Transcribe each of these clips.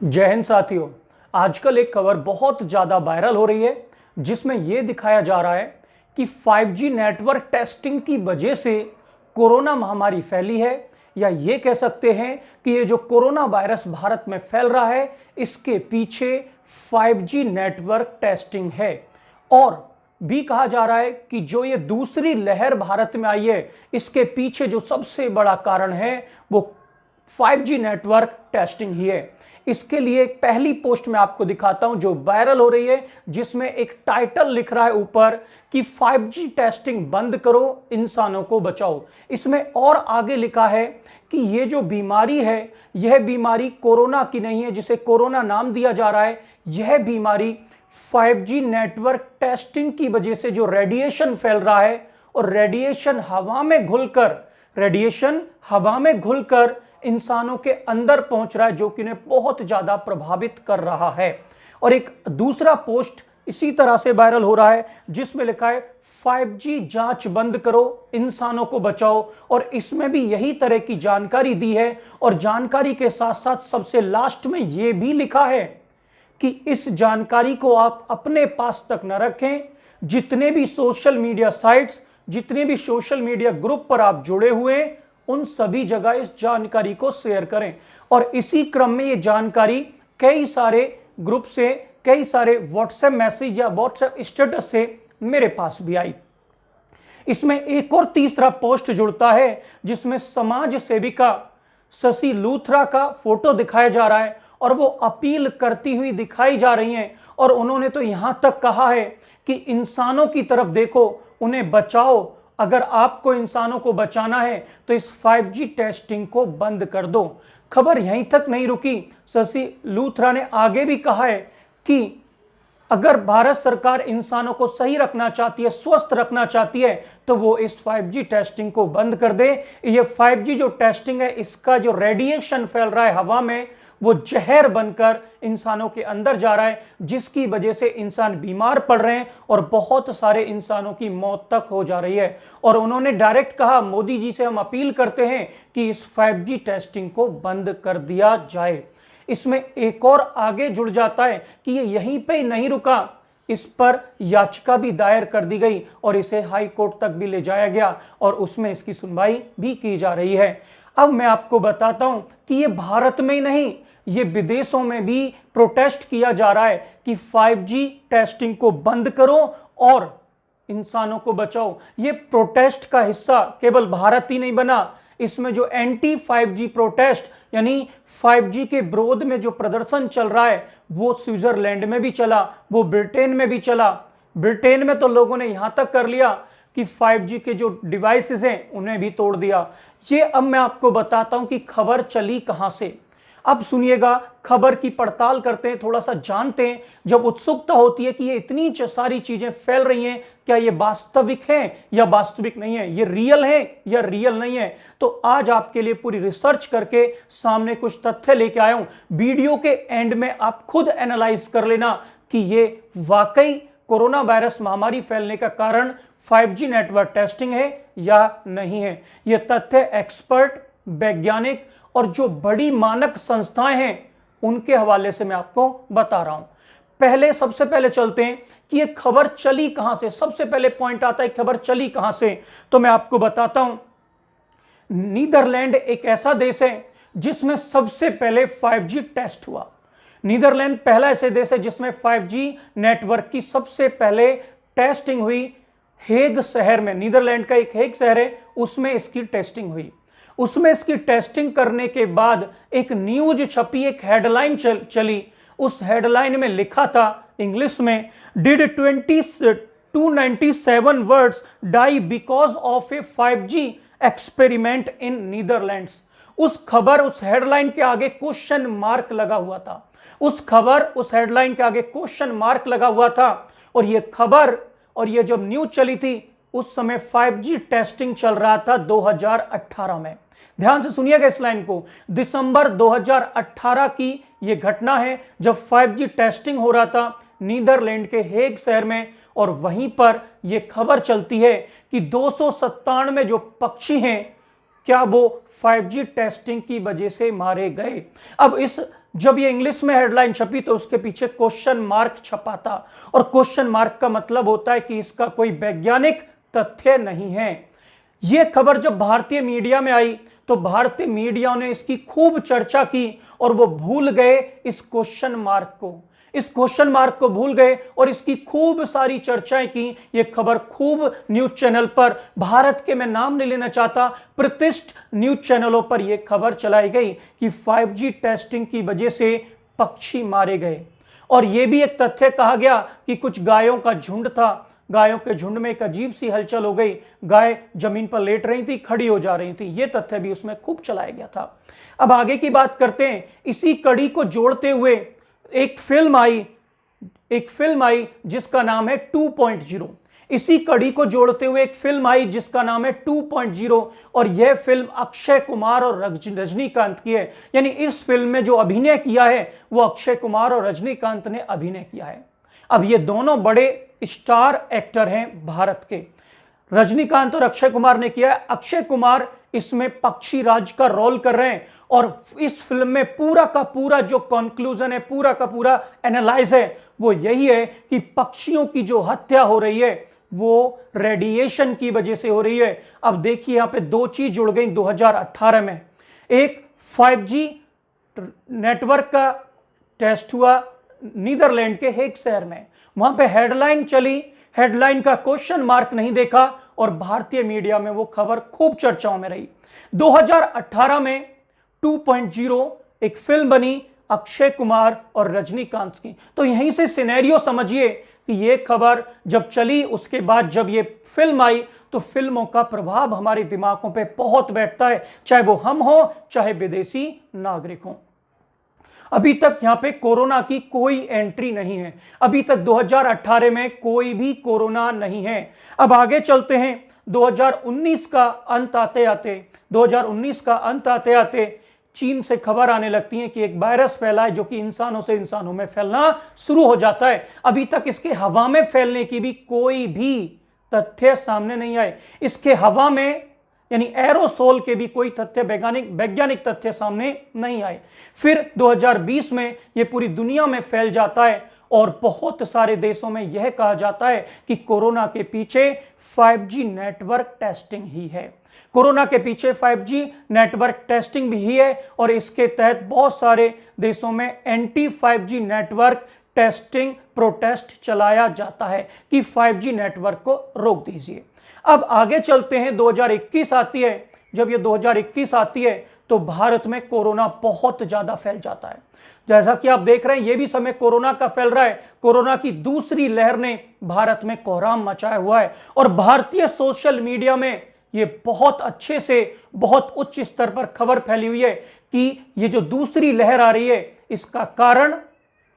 जय हिंद साथियों। आजकल एक खबर बहुत ज़्यादा वायरल हो रही है जिसमें यह दिखाया जा रहा है कि 5G नेटवर्क टेस्टिंग की वजह से कोरोना महामारी फैली है, या ये कह सकते हैं कि ये जो कोरोना वायरस भारत में फैल रहा है इसके पीछे 5G नेटवर्क टेस्टिंग है। और भी कहा जा रहा है कि जो ये दूसरी लहर भारत में आई है इसके पीछे जो सबसे बड़ा कारण है वो 5G नेटवर्क टेस्टिंग ही है। इसके लिए एक पहली पोस्ट मैं आपको दिखाता हूं जो वायरल हो रही है, जिसमें एक टाइटल लिख रहा है ऊपर कि 5G टेस्टिंग बंद करो, इंसानों को बचाओ। इसमें और आगे लिखा है कि ये जो बीमारी है यह बीमारी कोरोना की नहीं है जिसे कोरोना नाम दिया जा रहा है। यह बीमारी 5G नेटवर्क टेस्टिंग की वजह से जो रेडिएशन फैल रहा है और रेडिएशन हवा में घुलकर इंसानों के अंदर पहुंच रहा है, जो कि उन्हें बहुत ज्यादा प्रभावित कर रहा है। और एक दूसरा पोस्ट इसी तरह से वायरल हो रहा है जिसमें लिखा है 5G जांच बंद करो, इंसानों को बचाओ। और इसमें भी यही तरह की जानकारी दी है और जानकारी के साथ साथ सबसे लास्ट में यह भी लिखा है कि इस जानकारी को आप अपने पास तक न रखें। जितने भी सोशल मीडिया साइट्स, जितने भी सोशल मीडिया ग्रुप पर आप जुड़े हुए हैं उन सभी जगह इस जानकारी को शेयर करें। और इसी क्रम में ये जानकारी कई सारे ग्रुप से, कई सारे व्हाट्सएप मैसेज या व्हाट्सएप स्टेटस से मेरे पास भी आई। इसमें एक और तीसरा पोस्ट जुड़ता है जिसमें समाज सेविका शशि लूथरा का फोटो दिखाया जा रहा है और वो अपील करती हुई दिखाई जा रही हैं। और उन्होंने तो यहां तक कहा है कि इंसानों की तरफ देखो, उन्हें बचाओ। अगर आपको इंसानों को बचाना है तो इस 5G टेस्टिंग को बंद कर दो। खबर यहीं तक नहीं रुकी, शशि लूथरा ने आगे भी कहा है कि अगर भारत सरकार इंसानों को सही रखना चाहती है, स्वस्थ रखना चाहती है, तो वो इस 5G टेस्टिंग को बंद कर दे। ये 5G जो टेस्टिंग है, इसका जो रेडिएशन फैल रहा है हवा में, वो जहर बनकर इंसानों के अंदर जा रहा है, जिसकी वजह से इंसान बीमार पड़ रहे हैं और बहुत सारे इंसानों की मौत तक हो जा रही है। और उन्होंने डायरेक्ट कहा, मोदी जी से हम अपील करते हैं कि इस 5G टेस्टिंग को बंद कर दिया जाए। इसमें एक और आगे जुड़ जाता है कि ये यहीं पे नहीं रुका, इस पर याचिका भी दायर कर दी गई और इसे हाई कोर्ट तक भी ले जाया गया और उसमें इसकी सुनवाई भी की जा रही है। अब मैं आपको बताता हूं कि ये भारत में ही नहीं, ये विदेशों में भी प्रोटेस्ट किया जा रहा है कि 5G टेस्टिंग को बंद करो और इंसानों को बचाओ। ये प्रोटेस्ट का हिस्सा केवल भारत ही नहीं बना, इसमें जो एंटी 5G प्रोटेस्ट यानी 5G के विरोध में जो प्रदर्शन चल रहा है वो स्विट्जरलैंड में भी चला, वो ब्रिटेन में भी चला। ब्रिटेन में तो लोगों ने यहां तक कर लिया कि 5G के जो डिवाइसेस हैं उन्हें भी तोड़ दिया। ये अब मैं आपको बताता हूं कि खबर चली कहां से। अब सुनिएगा, खबर की पड़ताल करते हैं, थोड़ा सा जानते हैं। जब उत्सुकता होती है कि ये इतनी सारी चीजें फैल रही हैं, क्या ये वास्तविक है या वास्तविक नहीं है, ये रियल है या रियल नहीं है, तो आज आपके लिए पूरी रिसर्च करके सामने कुछ तथ्य लेके आया हूं। वीडियो के एंड में आप खुद एनालाइज कर लेना कि ये वाकई कोरोना वायरस महामारी फैलने का कारण 5G नेटवर्क टेस्टिंग है या नहीं है। ये तथ्य एक्सपर्ट, वैज्ञानिक और जो बड़ी मानक संस्थाएं हैं उनके हवाले से मैं आपको बता रहा हूं। सबसे पहले चलते हैं कि ये खबर चली कहां से। सबसे पहले पॉइंट आता है खबर चली कहां से, तो मैं आपको बताता हूं। नीदरलैंड एक ऐसा देश है जिसमें सबसे पहले 5G टेस्ट हुआ। नीदरलैंड पहला ऐसा देश है जिसमें 5G नेटवर्क की सबसे पहले टेस्टिंग हुई। हेग शहर में, नीदरलैंड का एक हेग शहर है, उसमें इसकी टेस्टिंग हुई। उसमें इसकी टेस्टिंग करने के बाद एक न्यूज छपी, एक हेडलाइन चली। उस हेडलाइन में लिखा था इंग्लिश में, did 297 words die because of a 5G experiment in Netherlands. उस हेडलाइन के आगे क्वेश्चन मार्क लगा हुआ था। उस हेडलाइन के आगे क्वेश्चन मार्क लगा हुआ था। और ये खबर और ये जब न्यूज चली थी उस समय 5G टेस्टिंग चल रहा था 2018 में। ध्यान से सुनिएगा इस लाइन को, दिसंबर 2018 की यह घटना है जब 5G टेस्टिंग हो रहा था नीदरलैंड के हेग शहर में। और वहीं पर यह खबर चलती है कि 297 जो पक्षी हैं क्या वो 5G टेस्टिंग की वजह से मारे गए। अब इस जब ये इंग्लिश में हेडलाइन छपी तो उसके पीछे क्वेश्चन मार्क छपा था, और क्वेश्चन मार्क का मतलब होता है कि इसका कोई वैज्ञानिक तथ्य नहीं है। यह खबर जब भारतीय मीडिया में आई तो भारतीय मीडिया ने इसकी खूब चर्चा की और वो भूल गए इस क्वेश्चन मार्क को भूल गए और इसकी खूब सारी चर्चाएं की। ये खबर खूब न्यूज चैनल पर, भारत के मैं नाम नहीं लेना चाहता, प्रतिष्ठित न्यूज चैनलों पर यह खबर चलाई गई कि 5G टेस्टिंग की वजह से पक्षी मारे गए। और यह भी एक तथ्य कहा गया कि कुछ गायों का झुंड था, गायों के झुंड में एक अजीब सी हलचल हो गई, गाय जमीन पर लेट रही थी, खड़ी हो जा रही थी। यह तथ्य भी उसमें खूब चलाया गया था। अब आगे की बात करते हैं। इसी कड़ी को जोड़ते हुए एक फिल्म आई जिसका नाम है 2.0। इसी कड़ी को जोड़ते हुए एक फिल्म आई जिसका नाम है 2.0, और यह फिल्म अक्षय कुमार और रजनीकांत की है। यानी इस फिल्म में जो अभिनय किया है वो अक्षय कुमार और रजनीकांत ने अभिनय किया है। अब ये दोनों बड़े स्टार एक्टर हैं भारत के, रजनीकांत और अक्षय कुमार ने किया है। अक्षय कुमार इसमें पक्षी राज का रोल कर रहे हैं, और इस फिल्म में पूरा का पूरा जो कंक्लूजन है, पूरा का पूरा एनालाइज है, वो यही है कि पक्षियों की जो हत्या हो रही है वो रेडिएशन की वजह से हो रही है। अब देखिए यहां पे दो चीज जुड़ गई 2018 में। एक 5G नेटवर्क का टेस्ट हुआ नीदरलैंड के हेग शहर में, वहां पे हेडलाइन चली, हेडलाइन का क्वेश्चन मार्क नहीं देखा और भारतीय मीडिया में वो खबर खूब चर्चाओं में रही। 2018 में 2.0 एक फिल्म बनी अक्षय कुमार और रजनीकांत की। तो यहीं से सिनेरियो समझिए कि ये खबर जब चली, उसके बाद जब ये फिल्म आई, तो फिल्मों का प्रभाव हमारे दिमागों पे बहुत बैठता है, चाहे वो हम हो चाहे विदेशी नागरिक हो। अभी तक यहां पे कोरोना की कोई एंट्री नहीं है, अभी तक 2018 में कोई भी कोरोना नहीं है। अब आगे चलते हैं। 2019 का अंत आते आते चीन से खबर आने लगती है कि एक वायरस फैला है जो कि इंसानों से इंसानों में फैलना शुरू हो जाता है। अभी तक इसके हवा में फैलने की भी कोई भी तथ्य सामने नहीं आए। इसके हवा में यानी एरोसोल के भी कोई तथ्य, वैज्ञानिक तथ्य सामने नहीं आए। फिर 2020 में यह पूरी दुनिया में फैल जाता है और बहुत सारे देशों में यह कहा जाता है कि कोरोना के पीछे 5G नेटवर्क टेस्टिंग ही है। कोरोना के पीछे 5G नेटवर्क टेस्टिंग भी है, और इसके तहत बहुत सारे देशों में anti 5G network testing protest चलाया जाता है कि 5G नेटवर्क को रोक दीजिए। अब आगे चलते हैं। 2021 आती है। जब ये 2021 आती है तो भारत में कोरोना बहुत ज्यादा फैल जाता है। जैसा कि आप देख रहे हैं, ये भी समय कोरोना का फैल रहा है। कोरोना की दूसरी लहर ने भारत में कोहराम मचाया हुआ है, और भारतीय सोशल मीडिया में ये बहुत अच्छे से, बहुत उच्च स्तर पर खबर फैली हुई है कि ये जो दूसरी लहर आ रही है इसका कारण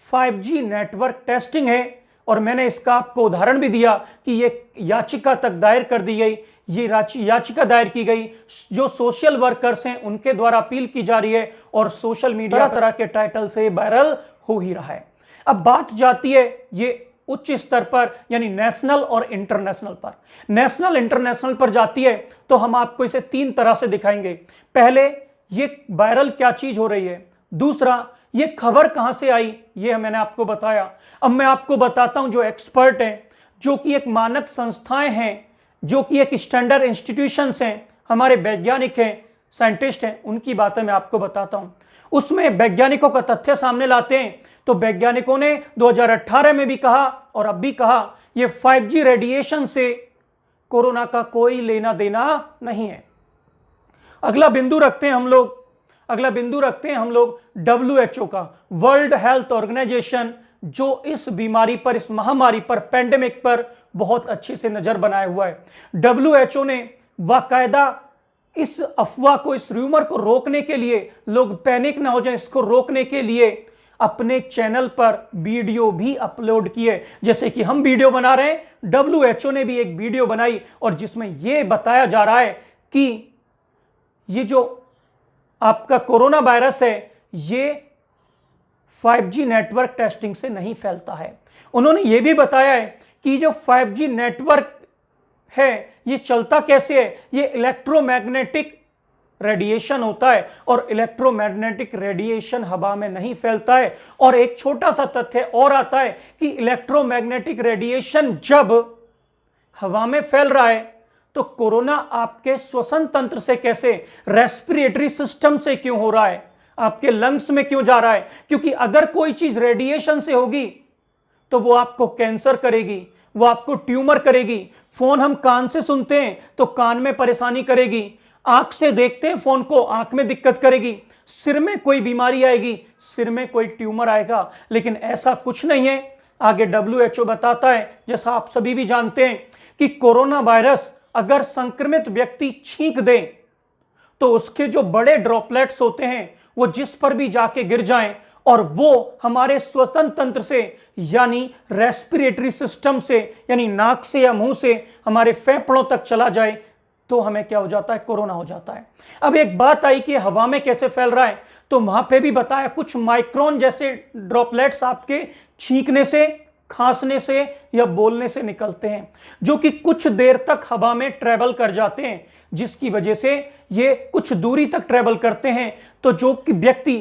5G नेटवर्क टेस्टिंग है। और मैंने इसका आपको उदाहरण भी दिया कि ये याचिका तक दायर कर दी गई, ये याचिका दायर की गई, जो सोशल वर्कर्स हैं उनके द्वारा अपील की जा रही है, और सोशल मीडिया तरह के टाइटल से वायरल हो ही रहा है। अब बात जाती है ये उच्च स्तर पर, यानी नेशनल और इंटरनेशनल पर। नेशनल इंटरनेशनल पर जाती है तो हम आपको इसे तीन तरह से दिखाएंगे। पहले, ये वायरल क्या चीज हो रही है। दूसरा, ये खबर कहां से आई, ये मैंने आपको बताया। अब मैं आपको बताता हूं जो एक्सपर्ट हैं, जो कि एक मानक संस्थाएं हैं, जो कि एक स्टैंडर्ड इंस्टीट्यूशंस हैं, हमारे वैज्ञानिक हैं, साइंटिस्ट हैं, उनकी बातें मैं आपको बताता हूं। उसमें वैज्ञानिकों का तथ्य सामने लाते हैं। तो वैज्ञानिकों ने 2018 में भी कहा और अब भी कहा, ये 5G रेडिएशन से कोरोना का कोई लेना देना नहीं है। अगला बिंदु रखते हैं हम लोग WHO का, वर्ल्ड हेल्थ ऑर्गेनाइजेशन, जो इस बीमारी पर, इस महामारी पर, पेंडेमिक पर बहुत अच्छे से नजर बनाए हुआ है। WHO ने बाकायदा इस अफवाह को, इस र्यूमर को रोकने के लिए, लोग पैनिक ना हो जाए, इसको रोकने के लिए अपने चैनल पर वीडियो भी अपलोड किए। जैसे कि हम वीडियो बना रहे हैं, WHO ने भी एक वीडियो बनाई और जिसमें यह बताया जा रहा है कि ये जो आपका कोरोना वायरस है ये 5G नेटवर्क टेस्टिंग से नहीं फैलता है। उन्होंने ये भी बताया है कि जो 5G नेटवर्क है ये चलता कैसे है, ये इलेक्ट्रोमैग्नेटिक रेडिएशन होता है और इलेक्ट्रोमैग्नेटिक रेडिएशन हवा में नहीं फैलता है। और एक छोटा सा तथ्य और आता है कि इलेक्ट्रोमैग्नेटिक रेडिएशन जब हवा में फैल रहा है तो कोरोना आपके श्वसन तंत्र से कैसे, रेस्पिरेटरी सिस्टम से क्यों हो रहा है, आपके लंग्स में क्यों जा रहा है? क्योंकि अगर कोई चीज रेडिएशन से होगी तो वो आपको कैंसर करेगी, वो आपको ट्यूमर करेगी। फोन हम कान से सुनते हैं तो कान में परेशानी करेगी, आंख से देखते हैं फोन को, आंख में दिक्कत करेगी, सिर में कोई बीमारी आएगी, सिर में कोई ट्यूमर आएगा। लेकिन ऐसा कुछ नहीं है। आगे WHO बताता है, जैसा आप सभी भी जानते हैं, कि कोरोना वायरस अगर संक्रमित व्यक्ति छींक दे तो उसके जो बड़े ड्रॉपलेट्स होते हैं वो जिस पर भी जाके गिर जाएं और वो हमारे श्वसन तंत्र से यानी रेस्पिरेटरी सिस्टम से यानी नाक से या मुंह से हमारे फेफड़ों तक चला जाए तो हमें क्या हो जाता है, कोरोना हो जाता है। अब एक बात आई कि हवा में कैसे फैल रहा है, तो वहां पे भी बताया कुछ माइक्रोन जैसे ड्रॉपलेट्स आपके छींकने से, खांसने से या बोलने से निकलते हैं, जो कि कुछ देर तक हवा में ट्रेवल कर जाते हैं, जिसकी वजह से ये कुछ दूरी तक ट्रेवल करते हैं। तो जो कि व्यक्ति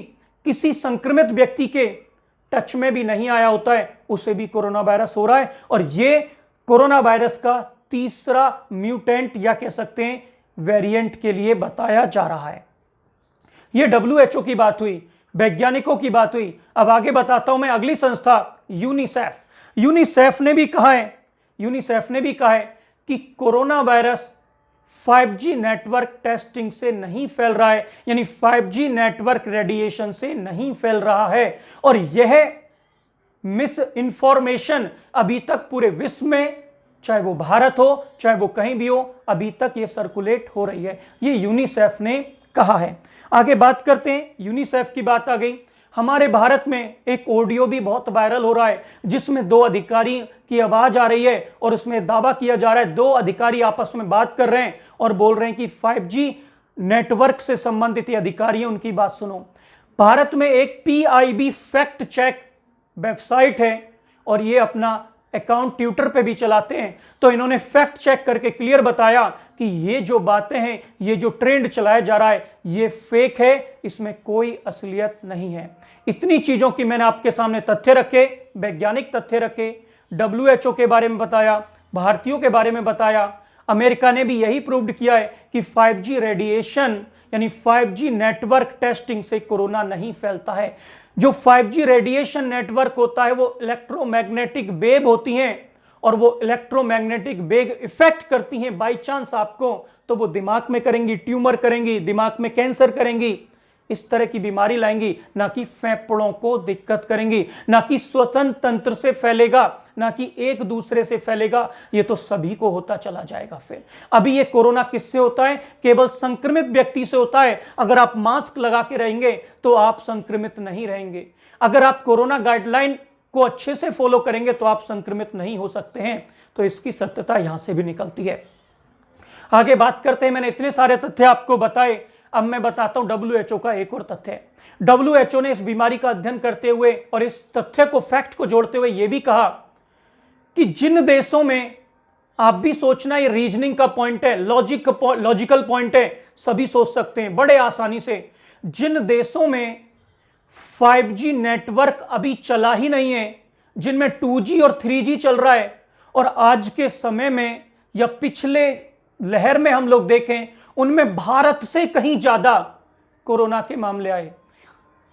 किसी संक्रमित व्यक्ति के टच में भी नहीं आया होता है उसे भी कोरोना वायरस हो रहा है। और ये कोरोना वायरस का तीसरा म्यूटेंट या कह सकते हैं वेरिएंट के लिए बताया जा रहा है। ये WHO की बात हुई, वैज्ञानिकों की बात हुई। अब आगे बताता हूं मैं अगली संस्था यूनिसेफ। यूनिसेफ ने भी कहा है कि corona virus 5G network testing से नहीं फैल रहा है, यानी 5G नेटवर्क रेडिएशन से नहीं फैल रहा है। और यह मिस इंफॉर्मेशन अभी तक पूरे विश्व में, चाहे वो भारत हो चाहे वो कहीं भी हो, अभी तक ये सर्कुलेट हो रही है। ये यूनिसेफ ने कहा है। आगे बात करते हैं, यूनिसेफ की बात आ गई। हमारे भारत में एक ऑडियो भी बहुत वायरल हो रहा है जिसमें दो अधिकारी की आवाज आ रही है और उसमें दावा किया जा रहा है, दो अधिकारी आपस में बात कर रहे हैं और बोल रहे हैं कि 5G नेटवर्क से संबंधित ये अधिकारी हैं, उनकी बात सुनो। भारत में एक PIB फैक्ट चेक वेबसाइट है और ये अपना अकाउंट ट्विटर पे भी चलाते हैं। तो इन्होंने फैक्ट चेक करके क्लियर बताया कि ये जो बातें हैं, ये जो ट्रेंड चलाया जा रहा है, ये फेक है, इसमें कोई असलियत नहीं है। इतनी चीजों की मैंने आपके सामने तथ्य रखे, वैज्ञानिक तथ्य रखे, WHO के बारे में बताया, भारतीयों के बारे में बताया। अमेरिका ने भी यही प्रूव्ड किया है कि 5G रेडिएशन यानी 5G नेटवर्क टेस्टिंग से कोरोना नहीं फैलता है। जो 5G रेडिएशन नेटवर्क होता है वो इलेक्ट्रोमैग्नेटिक वेव होती हैं और वो इलेक्ट्रोमैग्नेटिक वेव इफेक्ट करती हैं बाई चांस आपको, तो वो दिमाग में करेंगी, ट्यूमर करेंगी, दिमाग में कैंसर करेंगी, इस तरह की बीमारी लाएंगी, ना कि फेफड़ों को दिक्कत करेंगी, ना कि श्वसन तंत्र से फैलेगा, ना कि एक दूसरे से फैलेगा। ये तो सभी को होता चला जाएगा। फिर अभी ये कोरोना किससे होता है? केवल संक्रमित व्यक्ति से होता है। अगर आप मास्क लगा के रहेंगे तो आप संक्रमित नहीं रहेंगे। अगर आप कोरोना गाइडलाइन को अच्छे से फॉलो करेंगे तो आप संक्रमित नहीं हो सकते हैं। तो इसकी सत्यता यहां से भी निकलती है। आगे बात करते हैं। मैंने इतने सारे तथ्य आपको बताए, अब मैं बताता हूं WHO का एक और तथ्य। WHO ने इस बीमारी का अध्ययन करते हुए और इस तथ्य को, फैक्ट को जोड़ते हुए यह भी कहा कि जिन देशों में, आप भी सोचना, ये रीजनिंग का पॉइंट है, लॉजिकल पॉइंट है, सभी सोच सकते हैं बड़े आसानी से, जिन देशों में 5G नेटवर्क अभी चला ही नहीं है, जिनमें 2G और 3G चल रहा है, और आज के समय में या पिछले लहर में हम लोग देखें उनमें भारत से कहीं ज्यादा कोरोना के मामले आए।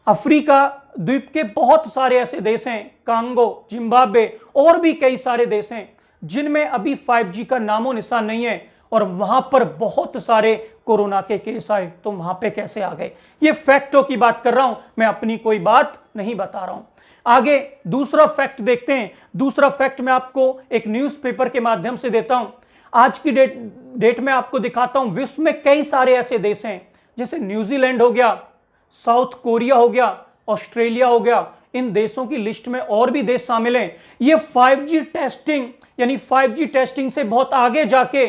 अफ्रीका द्वीप के बहुत सारे ऐसे देश हैं, कांगो, जिम्बाब्वे और भी कई सारे देश हैं जिनमें अभी 5G का नामो निशान नहीं है और वहां पर बहुत सारे कोरोना के केस आए। तो वहां पे कैसे आ गए? ये फैक्टों की बात कर रहा हूं मैं, अपनी कोई बात नहीं बता रहा हूं। आगे दूसरा फैक्ट देखते हैं। दूसरा फैक्ट मैं आपको एक न्यूज़पेपर के माध्यम से देता हूं। आज की डेट में आपको दिखाता हूं, विश्व में कई सारे ऐसे देश हैं जैसे न्यूजीलैंड हो गया, साउथ कोरिया हो गया, ऑस्ट्रेलिया हो गया। इन देशों की लिस्ट में और भी देश शामिल हैं। ये 5G टेस्टिंग यानी 5G टेस्टिंग से बहुत आगे जाके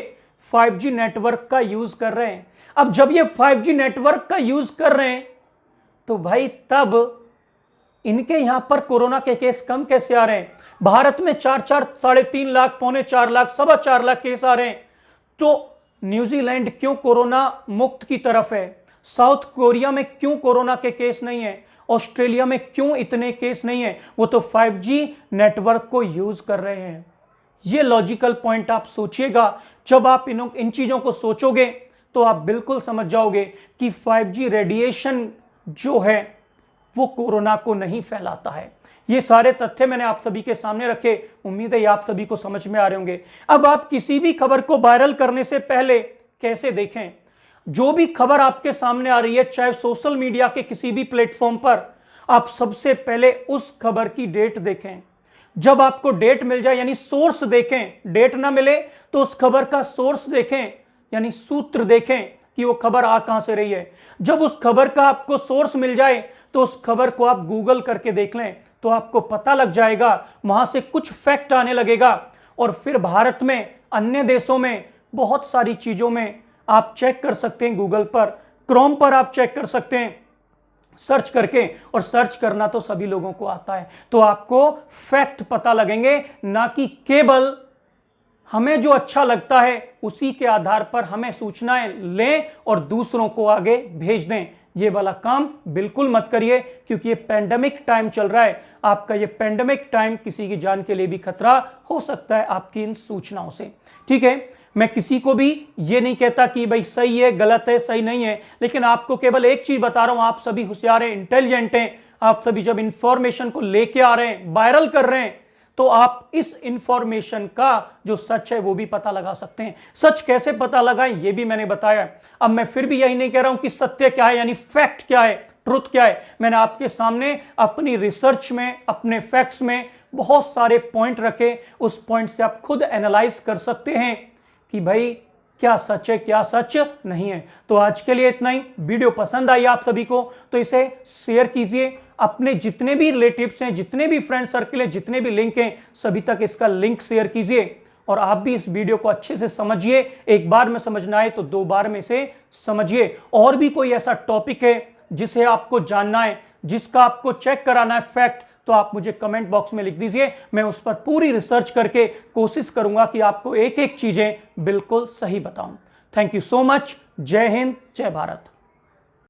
5G नेटवर्क का यूज कर रहे हैं। अब जब ये 5G नेटवर्क का यूज कर रहे हैं तो भाई तब इनके यहां पर कोरोना के केस कम कैसे आ रहे हैं? भारत में 4-4, 3.5 लाख, 3.25 लाख, 4.25 लाख केस आ रहे हैं। तो न्यूजीलैंड क्यों कोरोना मुक्त की तरफ है? साउथ कोरिया में क्यों कोरोना के केस नहीं है, ऑस्ट्रेलिया में क्यों इतने केस नहीं है, वो तो 5G नेटवर्क को यूज कर रहे हैं। ये लॉजिकल पॉइंट आप सोचिएगा। जब आप इन चीजों को सोचोगे तो आप बिल्कुल समझ जाओगे कि 5G रेडिएशन जो है वो कोरोना को नहीं फैलाता है। ये सारे तथ्य मैंने आप सभी के सामने रखे, उम्मीद है आप सभी को समझ में आ रहे होंगे। अब आप किसी भी खबर को वायरल करने से पहले कैसे देखें, जो भी खबर आपके सामने आ रही है, चाहे सोशल मीडिया के किसी भी प्लेटफॉर्म पर, आप सबसे पहले उस खबर की डेट देखें। जब आपको डेट मिल जाए यानी सोर्स देखें, डेट ना मिले तो उस खबर का सोर्स देखें यानी सूत्र देखें कि वो खबर आ कहां से रही है। जब उस खबर का आपको सोर्स मिल जाए तो उस खबर को आप गूगल करके देख लें, तो आपको पता लग जाएगा, वहां से कुछ फैक्ट आने लगेगा। और फिर भारत में, अन्य देशों में, बहुत सारी चीजों में आप चेक कर सकते हैं। गूगल पर, क्रोम पर आप चेक कर सकते हैं सर्च करके, और सर्च करना तो सभी लोगों को आता है। तो आपको फैक्ट पता लगेंगे, ना कि केवल हमें जो अच्छा लगता है उसी के आधार पर हमें सूचनाएं लें और दूसरों को आगे भेज दें। ये वाला काम बिल्कुल मत करिए, क्योंकि ये पेंडेमिक टाइम चल रहा है। आपका ये पेंडेमिक टाइम किसी की जान के लिए भी खतरा हो सकता है आपकी इन सूचनाओं से। ठीक है, मैं किसी को भी ये नहीं कहता कि भाई सही है, गलत है, सही नहीं है, लेकिन आपको केवल एक चीज बता रहा हूं, आप सभी होशियार हैं, इंटेलिजेंट हैं। आप सभी जब इंफॉर्मेशन को लेके आ रहे हैं, वायरल कर रहे हैं, तो आप इस इंफॉर्मेशन का जो सच है वो भी पता लगा सकते हैं। सच कैसे पता लगाएं ये भी मैंने बताया। अब मैं फिर भी यही नहीं कह रहा हूं कि सत्य क्या है, यानी फैक्ट क्या है, ट्रुथ क्या है। मैंने आपके सामने अपनी रिसर्च में, अपने फैक्ट्स में बहुत सारे पॉइंट रखे। उस पॉइंट से आप खुद एनालाइज कर सकते हैं कि भाई क्या सच है, क्या सच नहीं है। तो आज के लिए इतना ही। वीडियो पसंद आई आप सभी को तो इसे शेयर कीजिए, अपने जितने भी रिलेटिव्स हैं, जितने भी फ्रेंड सर्किल हैं, जितने भी लिंक हैं, सभी तक इसका लिंक शेयर कीजिए। और आप भी इस वीडियो को अच्छे से समझिए। एक बार में समझना है तो 2 बार में से समझिए। और भी कोई ऐसा टॉपिक है जिसे आपको जानना है, जिसका आपको चेक कराना है फैक्ट, तो आप मुझे कमेंट बॉक्स में लिख दीजिए। मैं उस पर पूरी रिसर्च करके कोशिश करूंगा कि आपको एक एक चीजें बिल्कुल सही बताऊं। Thank you so much. जय हिंद, जय भारत।